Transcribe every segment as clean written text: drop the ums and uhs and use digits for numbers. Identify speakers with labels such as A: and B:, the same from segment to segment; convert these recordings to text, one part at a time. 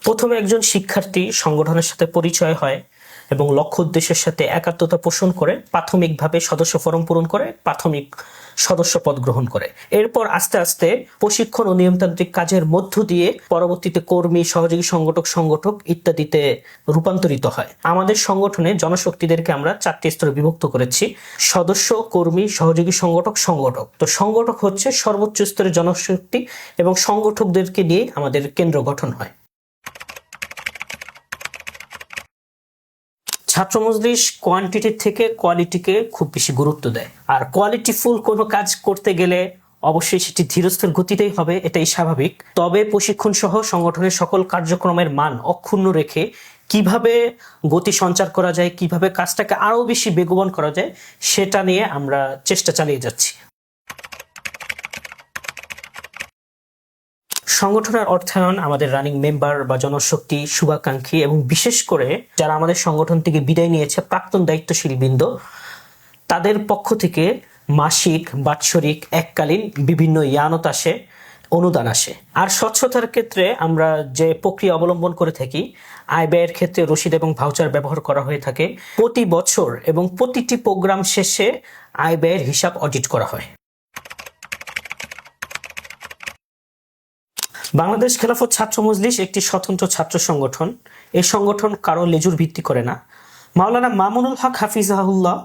A: প্রথমে একজন শিক্ষার্থী সংগঠনের সাথে পরিচয় হয় এবং লক্ষ্য উদ্দেশ্যের সাথে একাত্মতা পোষণ করে প্রাথমিকভাবে সদস্য ফরম পূরণ করে প্রাথমিক সদস্য পদ গ্রহণ করে। এরপর আস্তে আস্তে প্রশিক্ষণ ও নিয়মতান্ত্রিক কাজের মধ্য দিয়ে পরবর্তীতে কর্মী, সহযোগী সংগঠক ইত্যাদিতে রূপান্তরিত হয়। আমাদের সংগঠনে জনশক্তিদেরকে আমরা 4টি স্তরে বিভক্ত করেছি: সদস্য, কর্মী, সহযোগী সংগঠক। তো সংগঠক হচ্ছে সর্বোচ্চ স্তরের জনশক্তি এবং সংগঠকদেরকে নিয়ে আমাদের কেন্দ্র গঠন হয়। ছাত্র মজলিস কোয়ান্টিটির থেকে কোয়ালিটিকে খুব বেশি গুরুত্ব দেয়, আর কোয়ালিটিফুল কোনো কাজ করতে গেলে অবশ্যই সেটি ধীরস্থির গতিতেই হবে, এটাই স্বাভাবিক। তবে প্রশিক্ষণ সহ সংগঠনের সকল কার্যক্রমের মান অক্ষুণ্ণ রেখে কিভাবে গতি সঞ্চার করা যায়, কিভাবে কাজটাকে আরো বেশি বেগবান করা যায়, সেটা নিয়ে আমরা চেষ্টা চালিয়ে যাচ্ছি। সংগঠনের অর্থায়ন আমাদের রানিং মেম্বার বা জনশক্তি, শুভাকাঙ্ক্ষী এবং বিশেষ করে যারা আমাদের সংগঠন থেকে বিদায় নিয়েছে প্রাক্তন দায়িত্বশীল বৃন্দ, তাদের পক্ষ থেকে মাসিক, বাৎসরিক, এককালীন বিভিন্ন ইয়ানত আসে, অনুদান আসে। আর স্বচ্ছতার ক্ষেত্রে আমরা যে প্রক্রিয়া অবলম্বন করে থাকি, আয় ব্যয়ের ক্ষেত্রে রসিদ এবং ভাউচার ব্যবহার করা হয়ে থাকে। প্রতি বছর এবং প্রতিটি প্রোগ্রাম শেষে আয় ব্যয়ের হিসাব অডিট করা হয়। বাংলাদেশ খেলাফত ছাত্র মজলিস একটি স্বতন্ত্র ছাত্র সংগঠন। এই সংগঠন কারো লেজুর ভিত্তি করে না। মাওলানা মামুনুল হক হাফিজাহুল্লাহ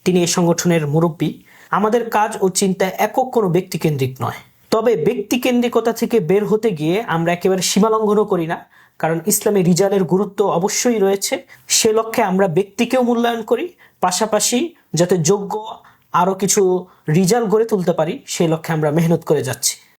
A: তিনি এই সংগঠনের মুরব্বী। আমাদের কাজ ও চিন্তা একক কোনো ব্যক্তিকেন্দ্রিক নয়, তবে ব্যক্তিকেন্দ্রিকতা থেকে বের হতে গিয়ে আমরা একেবারে সীমালঙ্ঘনও করি না, কারণ ইসলামে রিজালের গুরুত্ব অবশ্যই রয়েছে। সে লক্ষ্যে আমরা ব্যক্তিকেও মূল্যায়ন করি, পাশাপাশি যাতে যোগ্য আরো কিছু রিজাল গড়ে তুলতে পারি সেই লক্ষ্যে আমরা মেহনত করে যাচ্ছি।